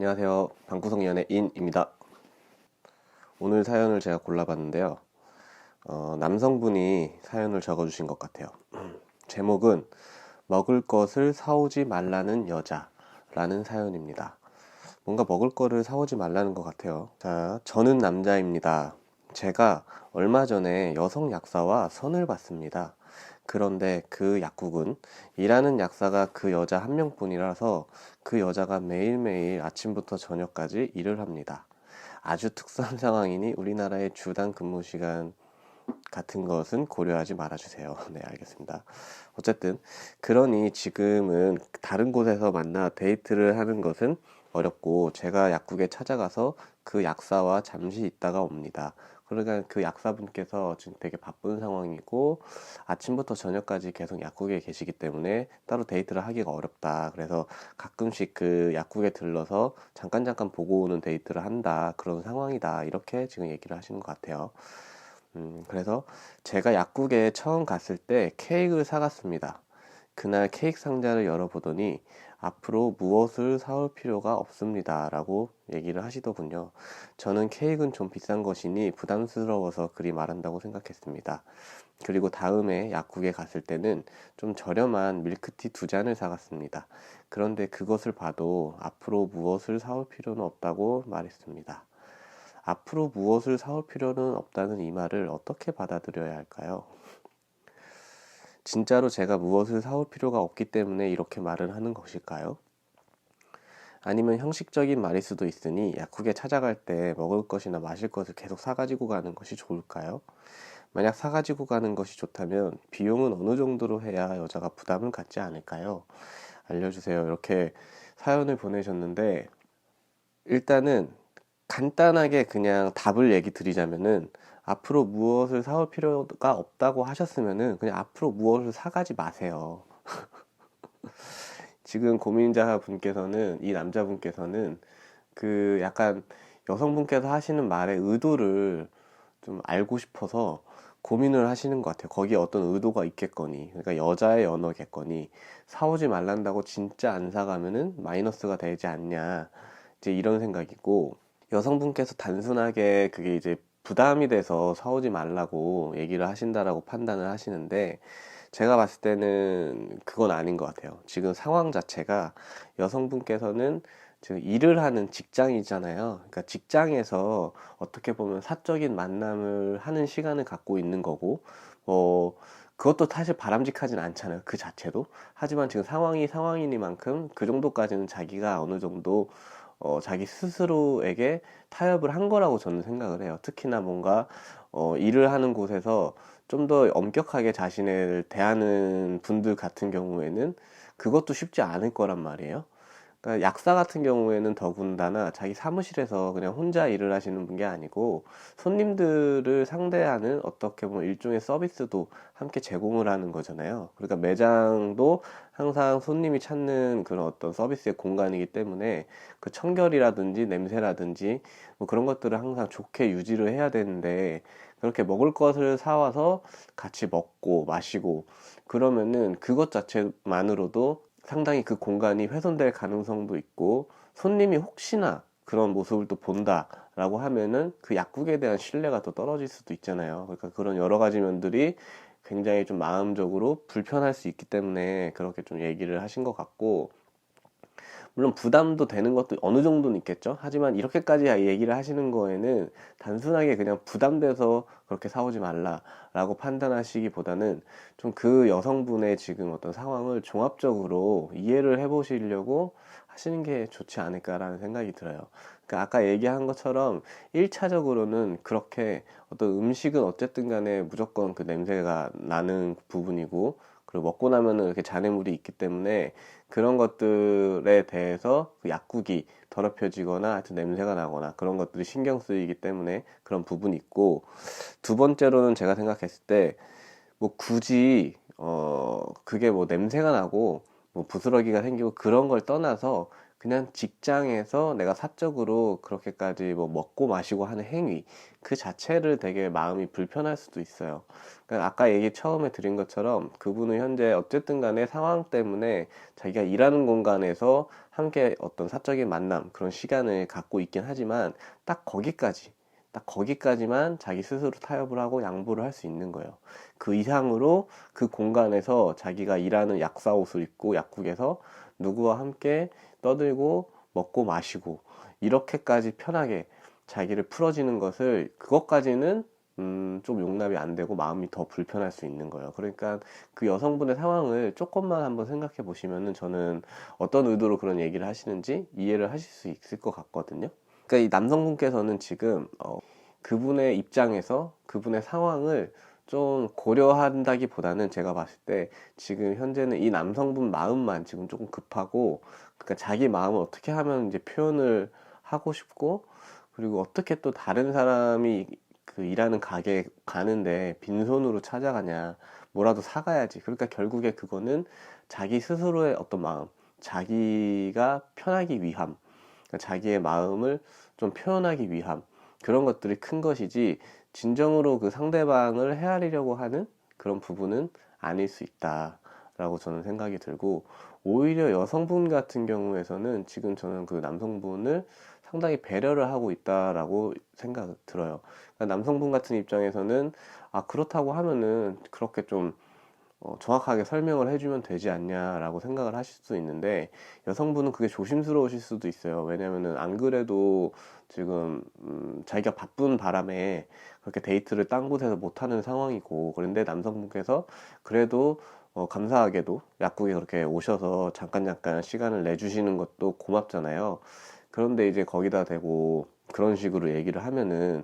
안녕하세요. 방구석 연예인입니다. 오늘 사연을 제가 골라봤는데요. 남성분이 사연을 적어주신 것 같아요. 제목은 먹을 것을 사오지 말라는 여자라는 사연입니다. 뭔가 먹을 거를 사오지 말라는 것 같아요. 자, 저는 남자입니다. 제가 얼마 전에 여성 약사와 선을 봤습니다. 그런데 그 약국은 일하는 약사가 그 여자 한 명뿐이라서 그 여자가 매일매일 아침부터 저녁까지 일을 합니다. 아주 특수한 상황이니 우리나라의 주당 근무 시간 같은 것은 고려하지 말아주세요. 네, 알겠습니다. 어쨌든 그러니 지금은 다른 곳에서 만나 데이트를 하는 것은 어렵고 제가 약국에 찾아가서 그 약사와 잠시 있다가 옵니다. 그러니까 그 약사분께서 지금 되게 바쁜 상황이고 아침부터 저녁까지 계속 약국에 계시기 때문에 따로 데이트를 하기가 어렵다. 그래서 가끔씩 그 약국에 들러서 잠깐 보고 오는 데이트를 한다. 그런 상황이다. 이렇게 지금 얘기를 하시는 것 같아요. 그래서 제가 약국에 처음 갔을 때 케이크를 사갔습니다. 그날 케이크 상자를 열어보더니 앞으로 무엇을 사올 필요가 없습니다. 라고 얘기를 하시더군요. 저는 케이크는 좀 비싼 것이니 부담스러워서 그리 말한다고 생각했습니다. 그리고 다음에 약국에 갔을 때는 좀 저렴한 밀크티 2잔을 사갔습니다. 그런데 그것을 봐도 앞으로 무엇을 사올 필요는 없다고 말했습니다. 앞으로 무엇을 사올 필요는 없다는 이 말을 어떻게 받아들여야 할까요? 진짜로 제가 무엇을 사올 필요가 없기 때문에 이렇게 말을 하는 것일까요? 아니면 형식적인 말일 수도 있으니 약국에 찾아갈 때 먹을 것이나 마실 것을 계속 사가지고 가는 것이 좋을까요? 만약 사가지고 가는 것이 좋다면 비용은 어느 정도로 해야 여자가 부담을 갖지 않을까요? 알려주세요. 이렇게 사연을 보내셨는데 일단은 간단하게 그냥 답을 얘기 드리자면은 앞으로 무엇을 사올 필요가 없다고 하셨으면은 그냥 앞으로 무엇을 사가지 마세요. 지금 고민자 분께서는 이 남자분께서는 그 약간 여성분께서 하시는 말의 의도를 좀 알고 싶어서 고민을 하시는 것 같아요. 거기에 어떤 의도가 있겠거니, 그러니까 여자의 연어겠거니, 사오지 말란다고 진짜 안 사가면은 마이너스가 되지 않냐, 이제 이런 생각이고, 여성분께서 단순하게 그게 이제 부담이 돼서 사오지 말라고 얘기를 하신다라고 판단을 하시는데, 제가 봤을 때는 그건 아닌 것 같아요. 지금 상황 자체가 여성분께서는 지금 일을 하는 직장이잖아요. 그러니까 직장에서 어떻게 보면 사적인 만남을 하는 시간을 갖고 있는 거고, 뭐, 그것도 사실 바람직하진 않잖아요. 그 자체도. 하지만 지금 상황이 상황이니만큼 그 정도까지는 자기가 어느 정도 자기 스스로에게 타협을 한 거라고 저는 생각을 해요. 특히나 뭔가 일을 하는 곳에서 좀 더 엄격하게 자신을 대하는 분들 같은 경우에는 그것도 쉽지 않을 거란 말이에요. 그러니까 약사 같은 경우에는 더군다나 자기 사무실에서 그냥 혼자 일을 하시는 게 아니고 손님들을 상대하는 어떻게 보면 일종의 서비스도 함께 제공을 하는 거잖아요. 그러니까 매장도 항상 손님이 찾는 그런 어떤 서비스의 공간이기 때문에 그 청결이라든지 냄새라든지 뭐 그런 것들을 항상 좋게 유지를 해야 되는데 그렇게 먹을 것을 사와서 같이 먹고 마시고 그러면은 그것 자체만으로도 상당히 그 공간이 훼손될 가능성도 있고 손님이 혹시나 그런 모습을 또 본다라고 하면은 그 약국에 대한 신뢰가 또 떨어질 수도 있잖아요. 그러니까 그런 여러 가지 면들이 굉장히 좀 마음적으로 불편할 수 있기 때문에 그렇게 좀 얘기를 하신 것 같고, 물론 부담도 되는 것도 어느 정도는 있겠죠. 하지만 이렇게까지 얘기를 하시는 거에는 단순하게 그냥 부담돼서 그렇게 사오지 말라라고 판단하시기보다는 좀 그 여성분의 지금 어떤 상황을 종합적으로 이해를 해보시려고 하시는 게 좋지 않을까라는 생각이 들어요. 그러니까 아까 얘기한 것처럼 1차적으로는 그렇게 어떤 음식은 어쨌든 간에 무조건 그 냄새가 나는 부분이고, 그리고 먹고 나면은 이렇게 잔해물이 있기 때문에 그런 것들에 대해서 그 약국이 더럽혀지거나 하여튼 냄새가 나거나 그런 것들이 신경 쓰이기 때문에 그런 부분이 있고, 두 번째로는 제가 생각했을 때 뭐 굳이 그게 뭐 냄새가 나고 뭐 부스러기가 생기고 그런 걸 떠나서 그냥 직장에서 내가 사적으로 그렇게까지 뭐 먹고 마시고 하는 행위 그 자체를 되게 마음이 불편할 수도 있어요. 그러니까 아까 얘기 처음에 드린 것처럼 그분은 현재 어쨌든 간에 상황 때문에 자기가 일하는 공간에서 함께 어떤 사적인 만남 그런 시간을 갖고 있긴 하지만 딱 거기까지 딱 거기까지만 자기 스스로 타협을 하고 양보를 할 수 있는 거예요. 그 이상으로 그 공간에서 자기가 일하는 약사 옷을 입고 약국에서 누구와 함께 떠들고 먹고 마시고 이렇게까지 편하게 자기를 풀어지는 것을 그것까지는 좀 용납이 안 되고 마음이 더 불편할 수 있는 거예요. 그러니까 그 여성분의 상황을 조금만 한번 생각해 보시면은 저는 어떤 의도로 그런 얘기를 하시는지 이해를 하실 수 있을 것 같거든요. 그러니까 이 남성분께서는 지금 그분의 입장에서 그분의 상황을 좀 고려한다기보다는 제가 봤을 때 지금 현재는 이 남성분 마음만 지금 조금 급하고 그러니까 자기 마음을 어떻게 하면 이제 표현을 하고 싶고 그리고 어떻게 또 다른 사람이 그 일하는 가게에 가는데 빈손으로 찾아가냐 뭐라도 사가야지 그러니까 결국에 그거는 자기 스스로의 어떤 마음 자기가 편하기 위함 그러니까 자기의 마음을 좀 표현하기 위함 그런 것들이 큰 것이지 진정으로 그 상대방을 헤아리려고 하는 그런 부분은 아닐 수 있다라고 저는 생각이 들고 오히려 여성분 같은 경우에서는 지금 저는 그 남성분을 상당히 배려를 하고 있다라고 생각 들어요. 그러니까 남성분 같은 입장에서는 아 그렇다고 하면은 그렇게 좀 정확하게 설명을 해주면 되지 않냐라고 생각을 하실 수 있는데 여성분은 그게 조심스러우실 수도 있어요. 왜냐면은 안 그래도 지금 자기가 바쁜 바람에 그렇게 데이트를 딴 곳에서 못하는 상황이고 그런데 남성분께서 그래도 감사하게도 약국에 그렇게 오셔서 잠깐 시간을 내주시는 것도 고맙잖아요. 그런데 이제 거기다 대고 그런 식으로 얘기를 하면은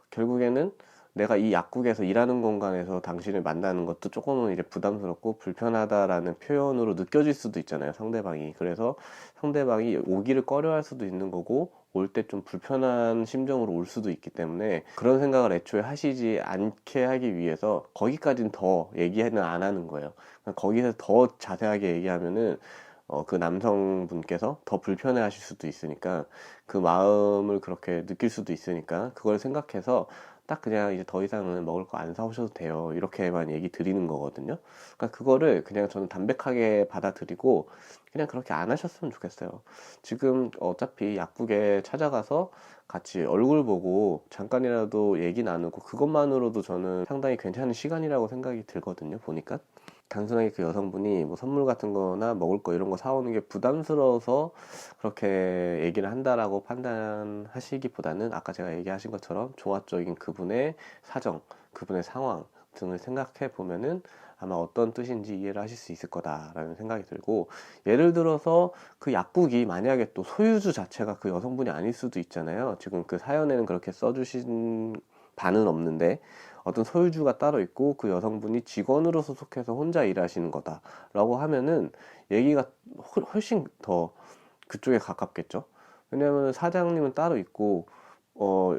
결국에는 내가 이 약국에서 일하는 공간에서 당신을 만나는 것도 조금은 이제 부담스럽고 불편하다라는 표현으로 느껴질 수도 있잖아요, 상대방이. 그래서 상대방이 오기를 꺼려할 수도 있는 거고, 올 때 좀 불편한 심정으로 올 수도 있기 때문에 그런 생각을 애초에 하시지 않게 하기 위해서 거기까지는 더 얘기는 안 하는 거예요. 거기서 더 자세하게 얘기하면은 그 남성분께서 더 불편해 하실 수도 있으니까 그 마음을 그렇게 느낄 수도 있으니까 그걸 생각해서 딱 그냥 이제 더 이상은 먹을 거 안 사오셔도 돼요. 이렇게만 얘기 드리는 거거든요. 그러니까 그거를 그냥 저는 담백하게 받아들이고 그냥 그렇게 안 하셨으면 좋겠어요. 지금 어차피 약국에 찾아가서 같이 얼굴 보고 잠깐이라도 얘기 나누고 그것만으로도 저는 상당히 괜찮은 시간이라고 생각이 들거든요. 보니까. 단순하게 그 여성분이 뭐 선물 같은 거나 먹을 거 이런 거 사오는 게 부담스러워서 그렇게 얘기를 한다라고 판단하시기보다는 아까 제가 얘기하신 것처럼 종합적인 그분의 사정, 그분의 상황 등을 생각해 보면은 아마 어떤 뜻인지 이해를 하실 수 있을 거다라는 생각이 들고 예를 들어서 그 약국이 만약에 또 소유주 자체가 그 여성분이 아닐 수도 있잖아요. 지금 그 사연에는 그렇게 써주신 바는 없는데 어떤 소유주가 따로 있고 그 여성분이 직원으로 소속해서 혼자 일하시는 거다라고 하면은 얘기가 훨씬 더 그쪽에 가깝겠죠. 왜냐하면 사장님은 따로 있고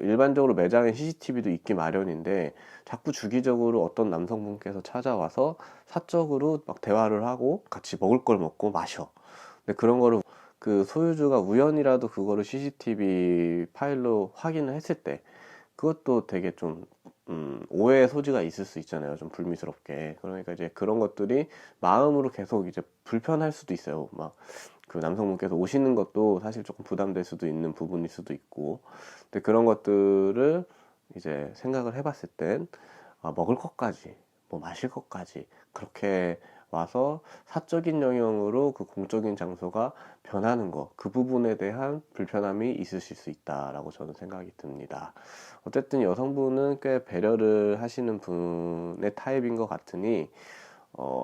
일반적으로 매장에 CCTV도 있기 마련인데 자꾸 주기적으로 어떤 남성분께서 찾아와서 사적으로 막 대화를 하고 같이 먹을 걸 먹고 마셔. 근데 그런 거를 그 소유주가 우연이라도 그거를 CCTV 파일로 확인을 했을 때 그것도 되게 좀 오해의 소지가 있을 수 있잖아요. 좀 불미스럽게. 그러니까 이제 그런 것들이 마음으로 계속 이제 불편할 수도 있어요. 막 그 남성분께서 오시는 것도 사실 조금 부담될 수도 있는 부분일 수도 있고. 근데 그런 것들을 이제 생각을 해봤을 땐 아, 먹을 것까지, 뭐 마실 것까지 그렇게 와서 사적인 영역으로 그 공적인 장소가 변하는 거, 그 부분에 대한 불편함이 있으실 수 있다라고 저는 생각이 듭니다. 어쨌든 여성분은 꽤 배려를 하시는 분의 타입인 것 같으니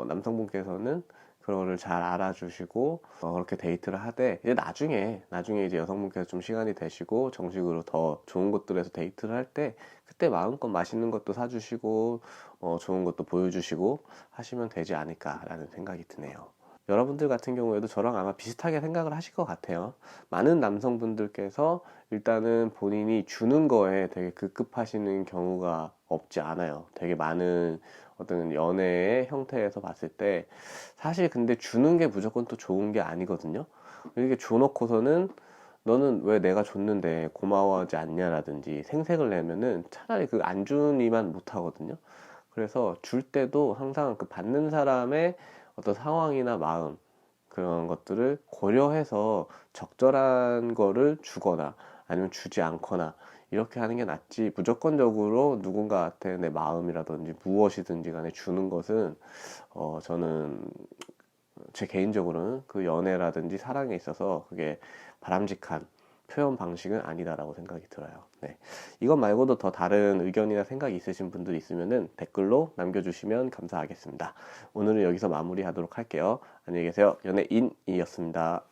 남성분께서는 그거를 잘 알아주시고 그렇게 데이트를 하되 이제 나중에 이제 여성분께서 좀 시간이 되시고 정식으로 더 좋은 곳들에서 데이트를 할 때 그때 마음껏 맛있는 것도 사주시고 좋은 것도 보여주시고 하시면 되지 않을까라는 생각이 드네요. 여러분들 같은 경우에도 저랑 아마 비슷하게 생각을 하실 것 같아요. 많은 남성분들께서 일단은 본인이 주는 거에 되게 급급하시는 경우가 없지 않아요. 되게 많은 어떤 연애의 형태에서 봤을 때 사실 근데 주는 게 무조건 또 좋은 게 아니거든요. 이렇게 줘놓고서는 너는 왜 내가 줬는데 고마워하지 않냐라든지 생색을 내면은 차라리 그 안 주니만 못하거든요. 그래서 줄 때도 항상 그 받는 사람의 어떤 상황이나 마음, 그런 것들을 고려해서 적절한 거를 주거나 아니면 주지 않거나 이렇게 하는 게 낫지, 무조건적으로 누군가한테 내 마음이라든지 무엇이든지 간에 주는 것은 저는 제 개인적으로는 그 연애라든지 사랑에 있어서 그게 바람직한 표현 방식은 아니다라고 생각이 들어요. 네. 이것 말고도 더 다른 의견이나 생각이 있으신 분들 있으면은 댓글로 남겨주시면 감사하겠습니다. 오늘은 여기서 마무리하도록 할게요. 안녕히 계세요. 연예인이었습니다.